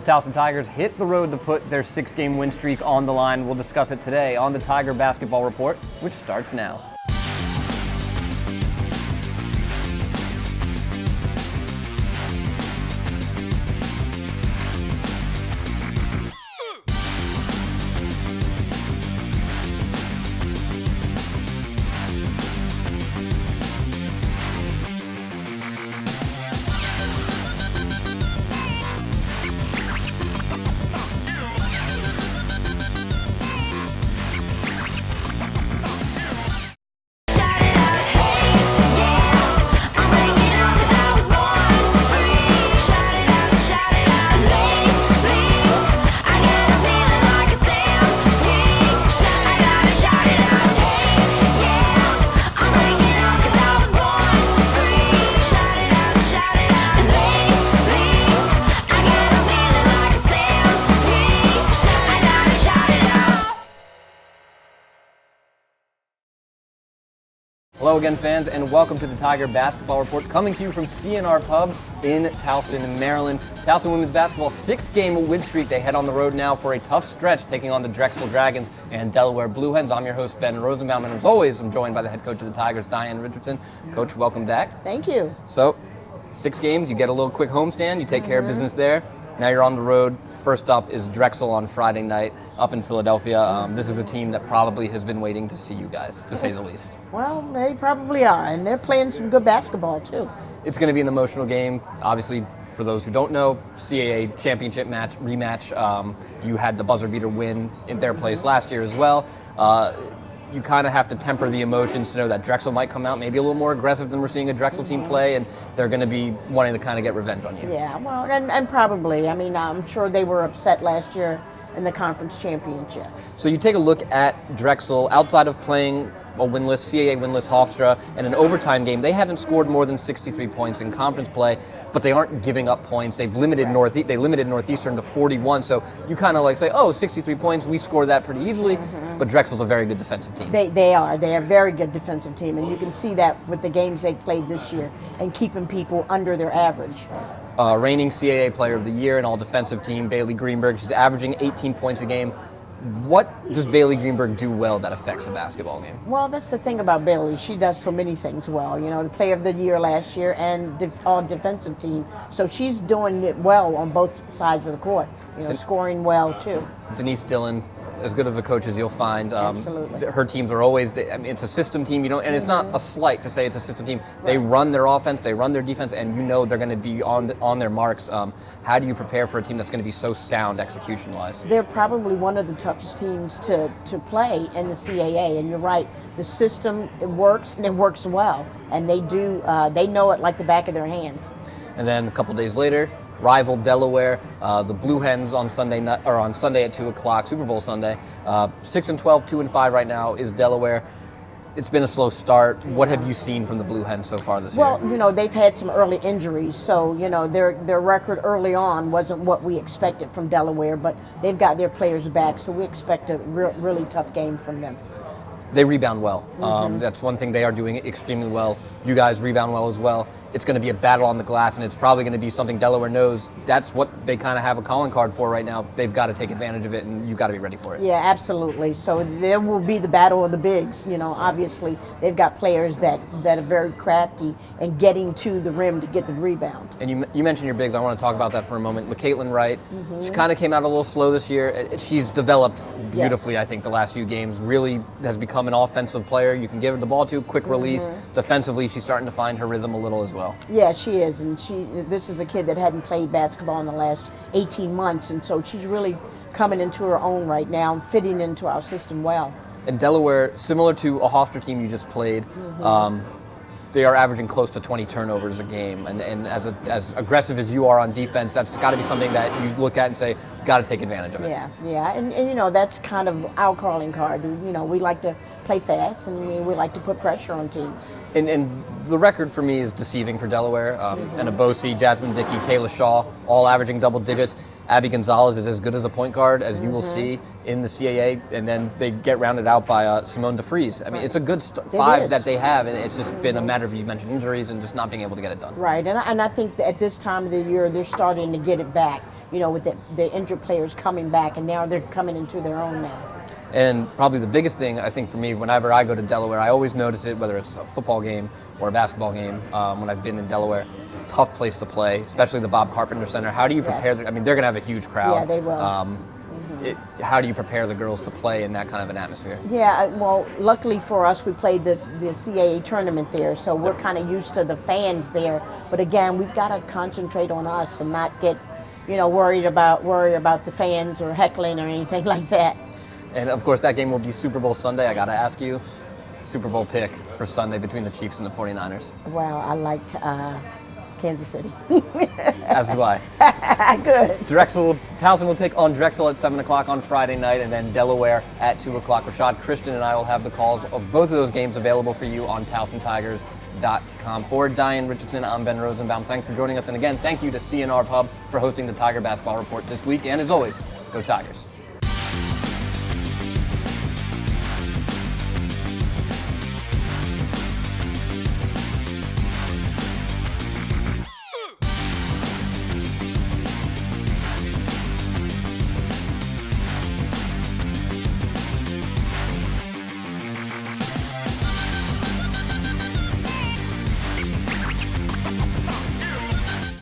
Towson Tigers hit the road to put their 6-game win streak on the line. We'll discuss it today on the Tiger Basketball Report, which starts now. Hello again, fans, and welcome to the Tiger Basketball Report, coming to you from C&R Pub in Towson, Maryland. Towson women's basketball 6-game win streak. They head on the road now for a tough stretch, taking on the Drexel Dragons and Delaware Blue Hens. I'm your host, Ben Rosenbaum, and as always, I'm joined by the head coach of the Tigers, Diane Richardson. Coach, welcome back. Thank you. So, 6 games, you get a little quick homestand, you take care of business there. Now you're on the road. First up is Drexel on Friday night up in Philadelphia. This is a team that probably has been waiting to see you guys, to say the least. Well, they probably are, and they're playing some good basketball, too. It's going to be an emotional game. Obviously, for those who don't know, CAA championship rematch. You had the buzzer beater win in their place last year as well. You kind of have to temper the emotions to know that Drexel might come out maybe a little more aggressive than we're seeing a Drexel team play, and they're going to be wanting to kind of get revenge on you. Yeah, well, and probably. I mean, I'm sure they were upset last year in the conference championship. So you take a look at Drexel, outside of playing a winless, CAA winless Hofstra, and an overtime game, they haven't scored more than 63 points in conference play, but they aren't giving up points. They've limited Northeastern to 41, so you kind of like say, oh, 63 points, we score that pretty easily, but Drexel's a very good defensive team. They are a very good defensive team, and you can see that with the games they played this year and keeping people under their average. Reigning CAA Player of the Year and all-defensive team, Bailey Greenberg, she's averaging 18 points a game. What does Bailey Greenberg do well that affects a basketball game? Well, that's the thing about Bailey. She does so many things well. You know, the Player of the Year last year and all defensive team. So she's doing it well on both sides of the court. You know, scoring well too. Denise Dillon, as good of a coach as you'll find. Absolutely. Her teams are always, it's a system team, and it's not a slight to say it's a system team. They run their offense, they run their defense, and you know they're going to be on their marks. How do you prepare for a team that's going to be so sound execution-wise? They're probably one of the toughest teams to play in the CAA, and you're right. The system, it works, and it works well, and they know it like the back of their hands. And then a couple days later, rival Delaware, the Blue Hens on Sunday at 2 o'clock, Super Bowl Sunday. 6-12, 2-5 right now is Delaware. It's been a slow start. What have you seen from the Blue Hens so far this year? Well, you know, they've had some early injuries, so, you know, their record early on wasn't what we expected from Delaware, but they've got their players back, so we expect a really tough game from them. They rebound well. That's one thing they are doing extremely well. You guys rebound well as well. It's going to be a battle on the glass, and it's probably going to be something Delaware knows. That's what they kind of have a calling card for right now. They've got to take advantage of it, and you've got to be ready for it. Yeah, absolutely. So there will be the battle of the bigs. You know, obviously they've got players that are very crafty and getting to the rim to get the rebound. And you mentioned your bigs. I want to talk about that for a moment. LaCaitlin Wright, she kind of came out a little slow this year. She's developed beautifully, I think, the last few games. Really has become an offensive player. You can give her the ball to, quick release. Defensively, she's starting to find her rhythm a little as well. Yeah, she is, and this is a kid that hadn't played basketball in the last 18 months, and so she's really coming into her own right now and fitting into our system well. And Delaware, similar to a Hofstra team you just played, they are averaging close to 20 turnovers a game, and as aggressive as you are on defense, that's got to be something that you look at and say, got to take advantage of it. Yeah, and you know, that's kind of our calling card. You know, we like to play fast, and we like to put pressure on teams. And the record for me is deceiving for Delaware. And Abosi, Jasmine Dickey, Kayla Shaw, all averaging double digits. Abby Gonzalez is as good as a point guard as you will see in the CAA, and then they get rounded out by Simone DeFries. I mean, it's a good five that they have, and it's just been a matter of, you mentioned injuries and just not being able to get it done. Right, and I think that at this time of the year, they're starting to get it back, you know, with the injured players coming back, and now they're coming into their own now. And probably the biggest thing, I think, for me, whenever I go to Delaware, I always notice it, whether it's a football game or a basketball game, when I've been in Delaware. Tough place to play, especially the Bob Carpenter Center. How do you prepare? I mean, they're going to have a huge crowd. Yeah, they will. How do you prepare the girls to play in that kind of an atmosphere? Yeah, well, luckily for us, we played the CAA tournament there, so we're kind of used to the fans there. But again, we've got to concentrate on us and not get, you know, worry about the fans or heckling or anything like that. And of course, that game will be Super Bowl Sunday. I got to ask you, Super Bowl pick for Sunday between the Chiefs and the 49ers. Well, I like Kansas City. As do I. Good. Towson will take on Drexel at 7 o'clock on Friday night, and then Delaware at 2 o'clock. Rashad, Christian, and I will have the calls of both of those games available for you on TowsonTigers.com. For Diane Richardson, I'm Ben Rosenbaum. Thanks for joining us, and again, thank you to CNR Pub for hosting the Tiger Basketball Report this week, and as always, go Tigers.